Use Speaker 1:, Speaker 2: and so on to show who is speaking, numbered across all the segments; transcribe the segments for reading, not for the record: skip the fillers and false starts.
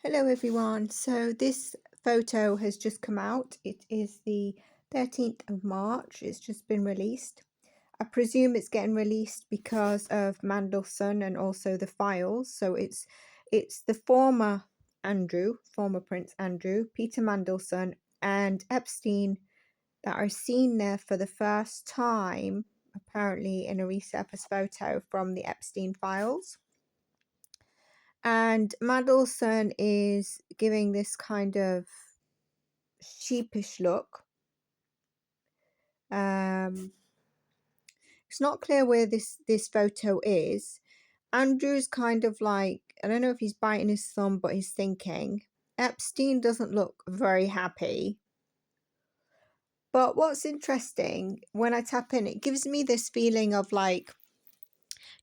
Speaker 1: Hello everyone. So this photo has just come out. It is the 13th of March. It's just been released. I presume it's getting released because of Mandelson and also the files. So it's the former Prince Andrew, Peter Mandelson and Epstein that are seen there for the first time, apparently in a resurfaced photo from the Epstein files. And Mandelson is giving this kind of sheepish look. It's not clear where this photo is. Andrew's kind of like, I don't know if he's biting his thumb, but he's thinking. Epstein doesn't look very happy. But what's interesting, when I tap in, it gives me this feeling of like,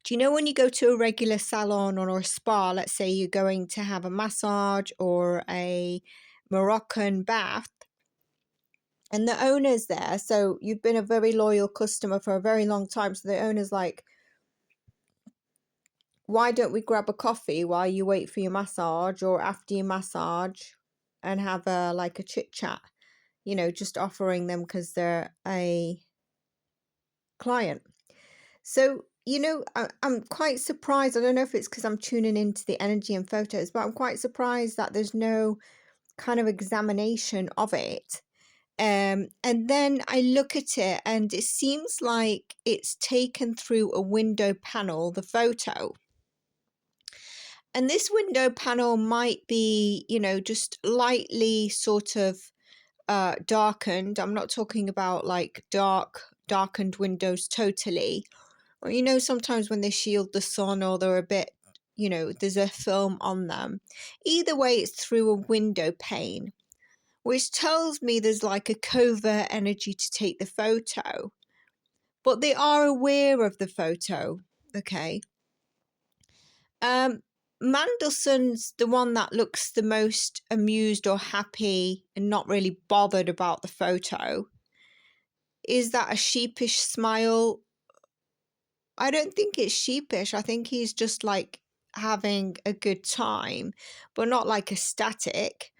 Speaker 1: do you know when you go to a regular salon or a spa, let's say you're going to have a massage or a Moroccan bath, and the owner's there, so you've been a very loyal customer for a very long time, so the owner's like, why don't we grab a coffee while you wait for your massage or after your massage and have a chit chat, just offering them because they're a client. So I'm quite surprised. I don't know if it's because I'm tuning into the energy and photos, but I'm quite surprised that there's no kind of examination of it. And then I look at it and it seems like it's taken through a window panel, the photo. And this window panel might be, just lightly sort of darkened. I'm not talking about like darkened windows totally. Or, sometimes when they shield the sun or they're a bit, there's a film on them. Either way, it's through a window pane, which tells me there's like a covert energy to take the photo. But they are aware of the photo, okay? Mandelson's the one that looks the most amused or happy and not really bothered about the photo. Is that a sheepish smile? I don't think it's sheepish. I think he's just like having a good time, but not like ecstatic.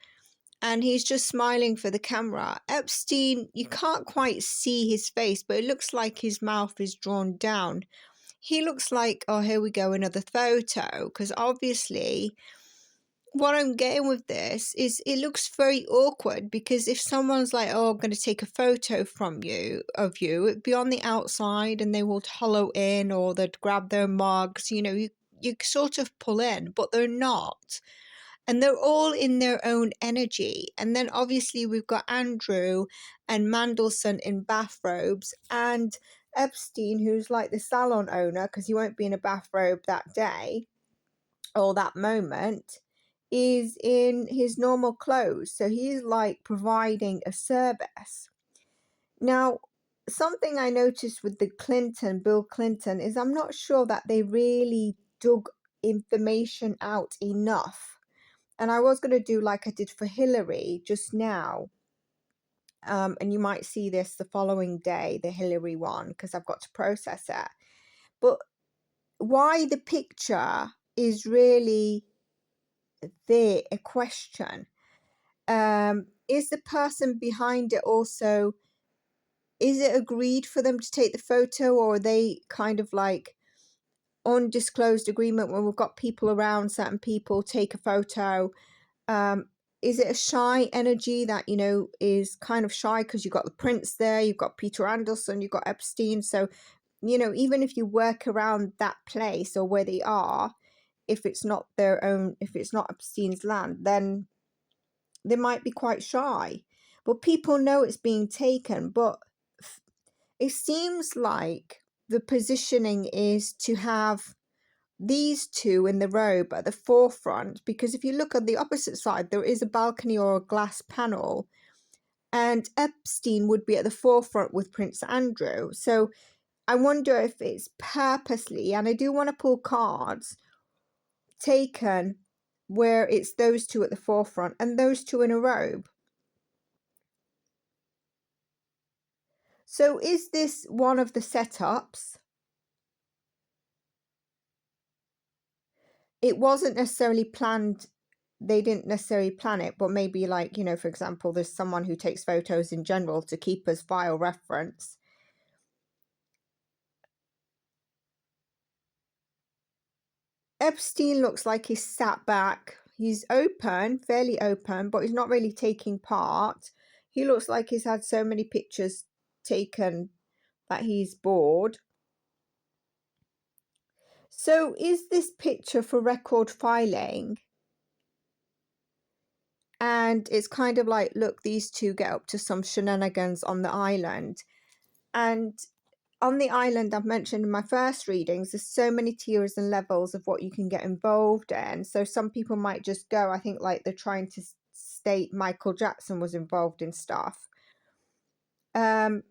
Speaker 1: And he's just smiling for the camera. Epstein, you can't quite see his face, but it looks like his mouth is drawn down. He looks like, oh, here we go, another photo. Because obviously, what I'm getting with this is it looks very awkward, because if someone's like, oh, I'm going to take a photo of you, it'd be on the outside and they will hollow in or they'd grab their mugs, you sort of pull in, but they're not. And they're all in their own energy. And then obviously we've got Andrew and Mandelson in bathrobes, and Epstein, who's like the salon owner, because he won't be in a bathrobe that day or that moment, is in his normal clothes. So he's like providing a service. Now, something I noticed with Bill Clinton, is I'm not sure that they really dug information out enough. And I was going to do like I did for Hillary just now. And you might see this the following day, the Hillary one, because I've got to process it. But why the picture is really there, a question. Is the person behind it also, is it agreed for them to take the photo, or are they kind of like undisclosed agreement when we've got people around, certain people take a photo? Is it a shy energy that, is kind of shy because you've got the prince there, you've got Peter Anderson, you've got Epstein. So, even if you work around that place or where they are, if it's not their own, if it's not Epstein's land, then they might be quite shy. But people know it's being taken. But it seems like the positioning is to have these two in the robe at the forefront, because if you look on the opposite side, there is a balcony or a glass panel, and Epstein would be at the forefront with Prince Andrew. So I wonder if it's purposely, and I do want to pull cards, taken where it's those two at the forefront and those two in a robe. So is this one of the setups? It wasn't necessarily planned they didn't necessarily plan it, but maybe like, you know, for example, there's someone who takes photos in general to keep as file reference. Epstein looks like he's sat back. He's open, fairly open, but he's not really taking part. He looks like he's had so many pictures taken that he's bored. So is this picture for record filing? And it's kind of like, look, these two get up to some shenanigans on the island. And on the island, I've mentioned in my first readings, there's so many tiers and levels of what you can get involved in. So some people might just go, I think like they're trying to state Michael Jackson was involved in stuff. But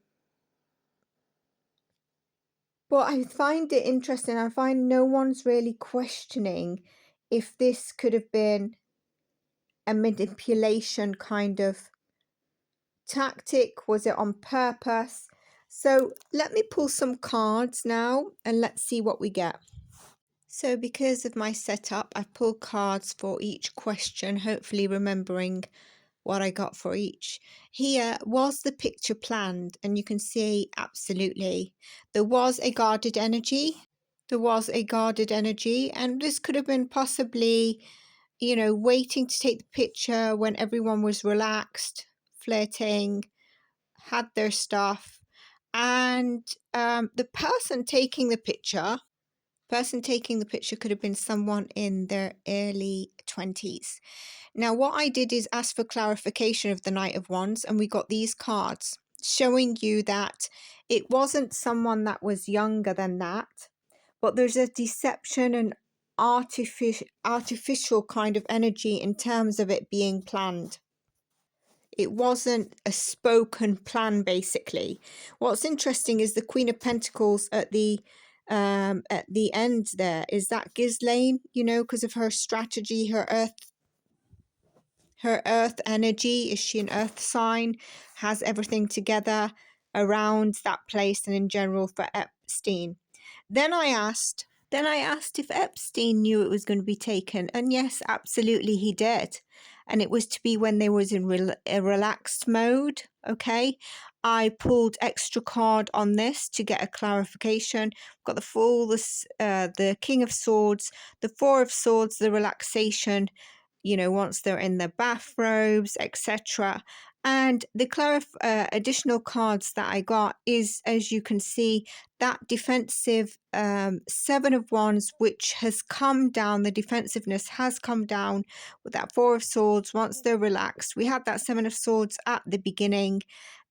Speaker 1: I find it interesting. I find no one's really questioning if this could have been a manipulation kind of tactic. Was it on purpose? So let me pull some cards now and let's see what we get. So because of my setup, I've pulled cards for each question, hopefully remembering what I got for each. Here, was the picture planned? And you can see absolutely. There was a guarded energy. There was a guarded energy, and this could have been possibly, you know, waiting to take the picture when everyone was relaxed, flirting, had their stuff. And the person taking the picture could have been someone in their early 20s. Now, what I did is ask for clarification of the Knight of Wands, and we got these cards showing you that it wasn't someone that was younger than that, but there's a deception and artificial kind of energy in terms of it being planned. It wasn't a spoken plan, basically. What's interesting is the Queen of Pentacles at the end there. Is that Ghislaine, you know, because of her strategy, her earth energy. Is she an earth sign? Has everything together around that place and in general for Epstein. Then I asked if Epstein knew it was going to be taken, and yes, absolutely he did. And it was to be when they was in a relaxed mode. Okay, I pulled extra card on this to get a clarification. Got the Fool, the King of Swords, the Four of Swords, the relaxation, you know, once they're in their bathrobes, etc. And the additional cards that I got is, as you can see, that defensive Seven of Wands, which has come down. The defensiveness has come down with that Four of Swords once they're relaxed. We had that Seven of Swords at the beginning,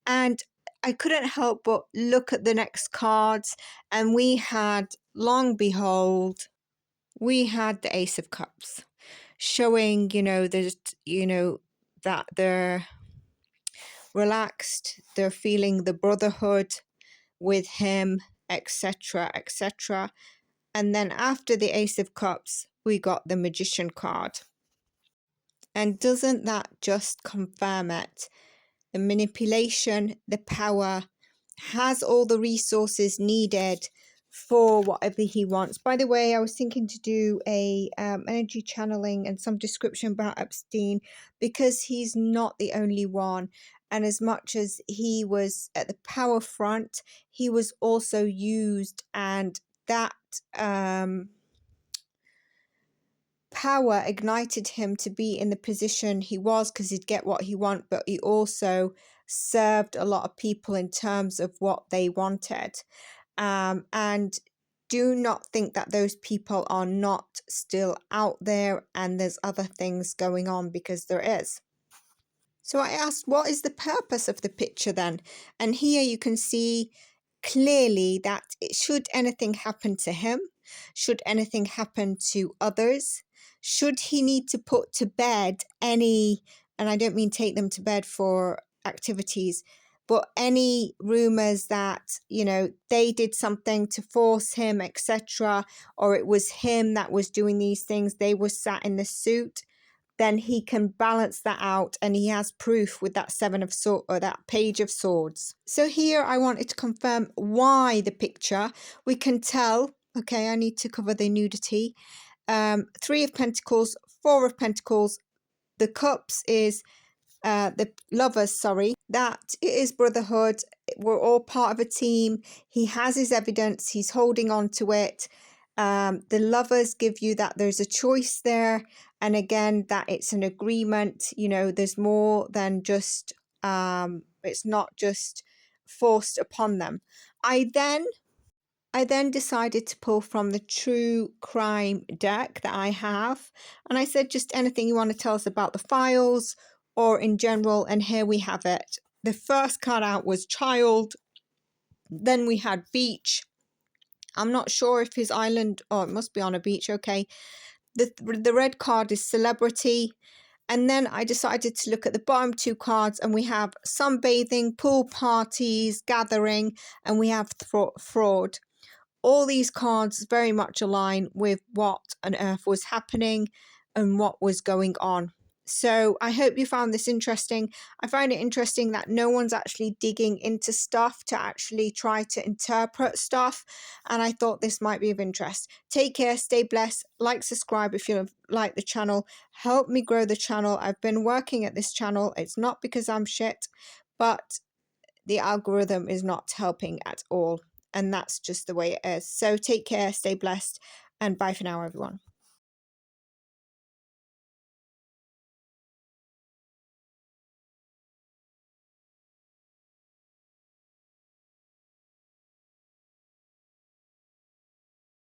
Speaker 1: and I couldn't help but look at the next cards, and we had, long behold, we had the Ace of Cups, showing, you know, there's, you know, that they're relaxed, they're feeling the brotherhood with him, etc., etc. And then after the Ace of Cups, we got the Magician card. And doesn't that just confirm it? The manipulation, the power, has all the resources needed for whatever he wants. By the way, I was thinking to do a energy channeling and some description about Epstein, because he's not the only one. And as much as he was at the power front, he was also used, and that power ignited him to be in the position he was, because he'd get what he wanted, but he also served a lot of people in terms of what they wanted. And do not think that those people are not still out there and there's other things going on, because there is. So I asked, what is the purpose of the picture then? And here you can see clearly that should anything happen to him, should anything happen to others, should he need to put to bed any, and I don't mean take them to bed for activities, but any rumors that, you know, they did something to force him, etc., or it was him that was doing these things, they were sat in the suit, then he can balance that out, and he has proof with that Seven of Swords, or that Page of Swords. So here I wanted to confirm why the picture. We can tell, okay, I need to cover the nudity. Three of Pentacles, Four of Pentacles, The cups is the lovers, sorry, that it is brotherhood. We're all part of a team. He has his evidence. He's holding on to it. The lovers give you that there's a choice there. And again, that it's an agreement. You know, there's more than just, it's not just forced upon them. I then decided to pull from the true crime deck that I have. And I said, just anything you want to tell us about the files or in general. And here we have it. The first card out was child. Then we had beach. I'm not sure if his island, oh, it must be on a beach. Okay. The red card is celebrity. And then I decided to look at the bottom two cards, and we have sunbathing, pool parties, gathering, and we have fraud. All these cards very much align with what on earth was happening and what was going on. So I hope you found this interesting. I find it interesting that no one's actually digging into stuff to actually try to interpret stuff. And I thought this might be of interest. Take care, stay blessed, like, subscribe if you like the channel. Help me grow the channel. I've been working at this channel. It's not because I'm shit, but the algorithm is not helping at all. And that's just the way it is. So take care, stay blessed, and bye for now, everyone.